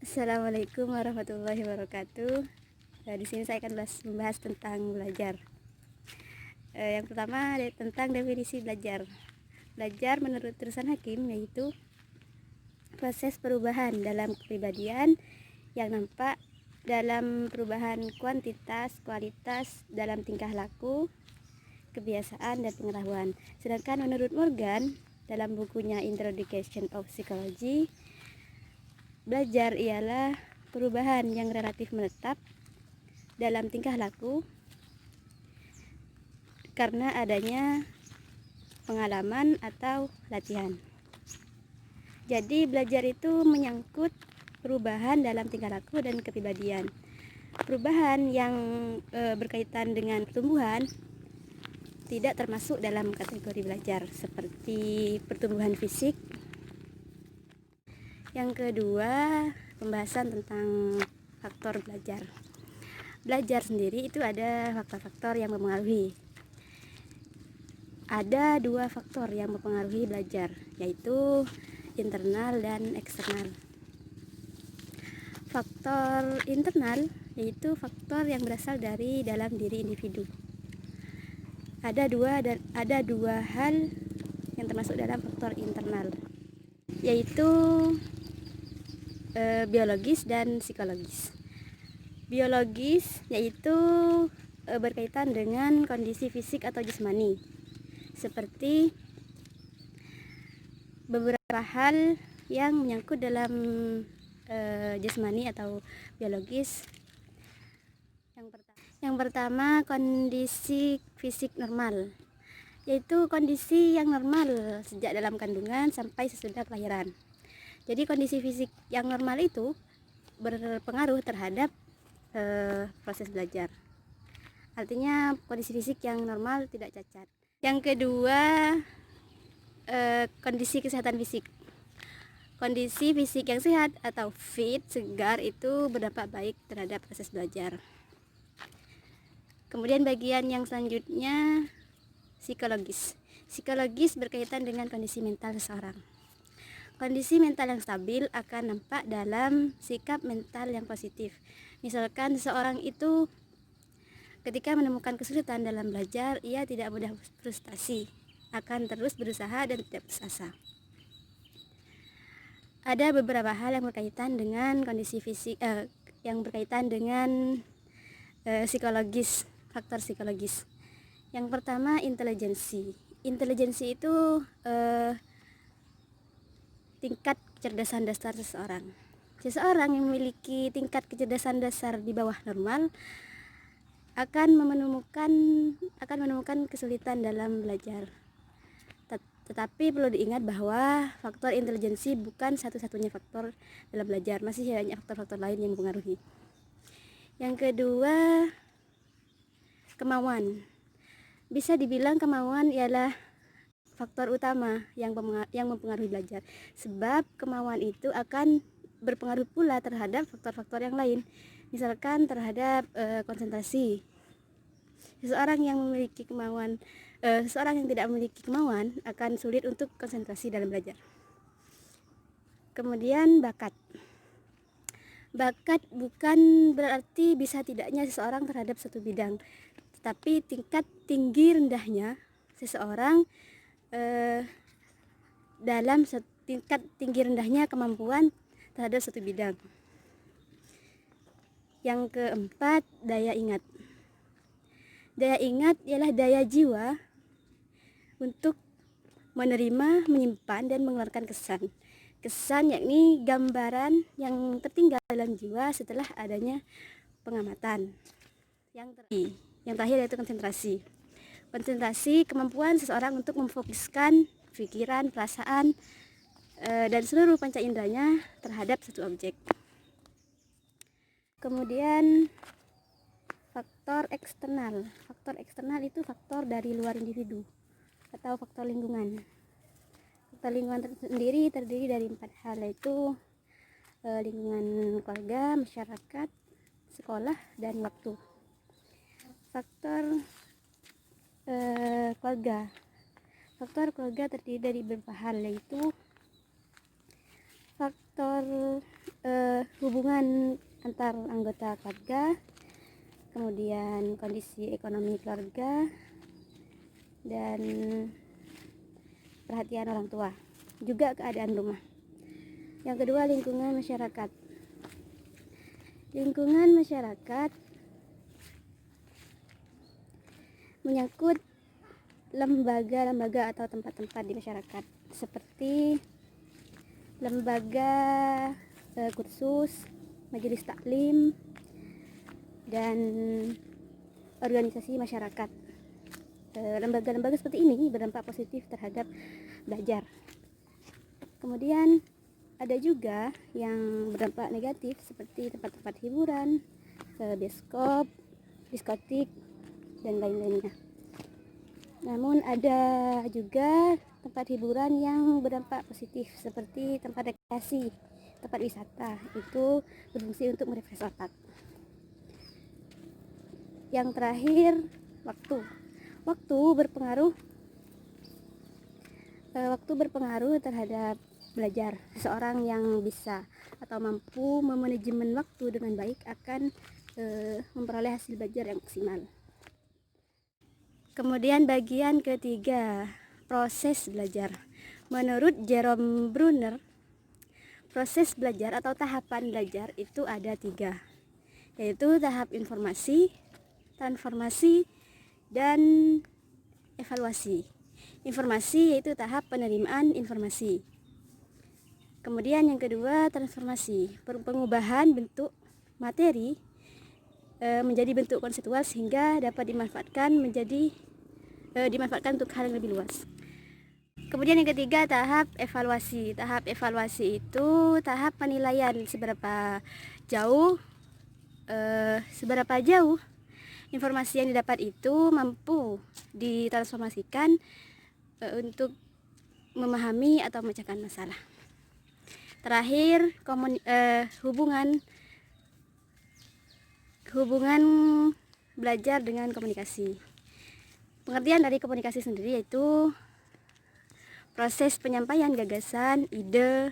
Assalamualaikum warahmatullahi wabarakatuh. Di sini saya akan membahas tentang belajar. Yang pertama tentang definisi belajar. Belajar menurut Tulisan Hakim yaitu proses perubahan dalam kepribadian yang nampak dalam perubahan kuantitas, kualitas dalam tingkah laku, kebiasaan dan pengetahuan. Sedangkan menurut Morgan dalam bukunya Introduction of Psychology, belajar ialah perubahan yang relatif menetap dalam tingkah laku karena adanya pengalaman atau latihan. Jadi belajar itu menyangkut perubahan dalam tingkah laku dan kepribadian. Perubahan yang berkaitan dengan pertumbuhan tidak termasuk dalam kategori belajar, seperti pertumbuhan fisik. Yang kedua, pembahasan tentang faktor belajar. Belajar sendiri itu ada faktor-faktor yang mempengaruhi. Ada dua faktor yang mempengaruhi belajar, yaitu internal dan eksternal. Faktor internal yaitu faktor yang berasal dari dalam diri individu. Ada dua hal yang termasuk dalam faktor internal, yaitu biologis dan psikologis. Biologis yaitu berkaitan dengan kondisi fisik atau jasmani, seperti beberapa hal yang menyangkut dalam jasmani atau biologis. Yang pertama, kondisi fisik normal, yaitu kondisi yang normal sejak dalam kandungan sampai sesudah kelahiran. Jadi kondisi fisik yang normal itu berpengaruh terhadap proses belajar. Artinya kondisi fisik yang normal tidak cacat. Yang kedua, kondisi kesehatan fisik. Kondisi fisik yang sehat atau fit, segar itu berdampak baik terhadap proses belajar. Kemudian bagian yang selanjutnya, psikologis. Psikologis berkaitan dengan kondisi mental seseorang. Kondisi mental yang stabil akan nampak dalam sikap mental yang positif. Misalkan seseorang itu ketika menemukan kesulitan dalam belajar, ia tidak mudah frustasi, akan terus berusaha dan tidak putus asa. Ada beberapa hal yang berkaitan dengan kondisi fisik, yang berkaitan dengan psikologis, faktor psikologis. Yang pertama, intelijensi. Intelijensi itu tingkat kecerdasan dasar seseorang. Seseorang yang memiliki tingkat kecerdasan dasar di bawah normal akan menemukan kesulitan dalam belajar. Tetapi perlu diingat bahwa faktor intelijensi bukan satu-satunya faktor dalam belajar, masih banyak faktor-faktor lain yang mempengaruhi. Yang kedua, kemauan. Bisa dibilang kemauan ialah faktor utama yang mempengaruhi belajar, sebab kemauan itu akan berpengaruh pula terhadap faktor-faktor yang lain, misalkan terhadap konsentrasi. Seseorang yang tidak memiliki kemauan akan sulit untuk konsentrasi dalam belajar. Kemudian bakat. Bakat bukan berarti bisa tidaknya seseorang terhadap satu bidang, tetapi tingkat tinggi rendahnya seseorang dalam tingkat tinggi rendahnya kemampuan terhadap satu bidang. Yang keempat, daya ingat. Daya ingat ialah daya jiwa untuk menerima, menyimpan, dan mengeluarkan kesan. Kesan yakni gambaran yang tertinggal dalam jiwa setelah adanya pengamatan. Yang terakhir yaitu konsentrasi. Konsentrasi kemampuan seseorang untuk memfokuskan pikiran, perasaan, dan seluruh panca inderanya terhadap satu objek. Kemudian faktor eksternal. Faktor eksternal itu faktor dari luar individu atau faktor lingkungan. Faktor lingkungan sendiri terdiri dari 4 hal, yaitu lingkungan keluarga, masyarakat, sekolah, dan waktu. Faktor keluarga. Faktor keluarga terdiri dari beberapa hal, yaitu faktor hubungan antar anggota keluarga, kemudian kondisi ekonomi keluarga, dan perhatian orang tua, juga keadaan rumah. Yang kedua, lingkungan masyarakat. Lingkungan masyarakat menyangkut lembaga-lembaga atau tempat-tempat di masyarakat, seperti lembaga kursus, majelis taklim, dan organisasi masyarakat. Lembaga-lembaga seperti ini berdampak positif terhadap belajar. Kemudian ada juga yang berdampak negatif seperti tempat-tempat hiburan, bioskop, diskotik, dan lain-lainnya. Namun ada juga tempat hiburan yang berdampak positif seperti tempat rekreasi, tempat wisata, itu berfungsi untuk merefresh otak. Yang terakhir, waktu berpengaruh terhadap belajar. Seseorang yang bisa atau mampu memanajemen waktu dengan baik akan memperoleh hasil belajar yang maksimal. Kemudian bagian ketiga, proses belajar. Menurut Jerome Bruner, proses belajar atau tahapan belajar itu ada 3, yaitu tahap informasi, transformasi, dan evaluasi. Informasi yaitu tahap penerimaan informasi. Kemudian yang kedua, transformasi, pengubahan bentuk materi menjadi bentuk konseptual sehingga dapat dimanfaatkan untuk hal yang lebih luas. Kemudian yang ketiga, tahap evaluasi. Tahap evaluasi itu tahap penilaian seberapa jauh informasi yang didapat itu mampu ditransformasikan untuk memahami atau memecahkan masalah. Terakhir, hubungan belajar dengan komunikasi. Pengertian dari komunikasi sendiri yaitu proses penyampaian gagasan, ide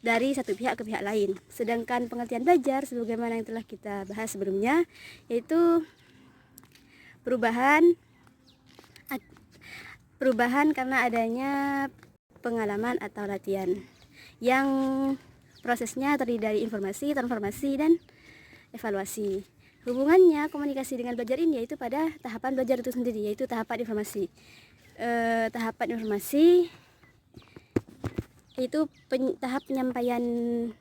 dari satu pihak ke pihak lain. Sedangkan pengertian belajar sebagaimana yang telah kita bahas sebelumnya yaitu perubahan karena adanya pengalaman atau latihan yang prosesnya terdiri dari informasi, transformasi, dan evaluasi. Hubungannya komunikasi dengan belajar ini yaitu pada tahapan belajar itu sendiri, yaitu tahapan informasi. Tahapan informasi itu tahap penyampaian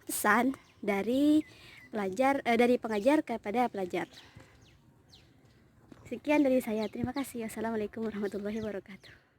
pesan dari pengajar kepada pelajar. Sekian dari saya. Terima kasih. Assalamualaikum warahmatullahi wabarakatuh.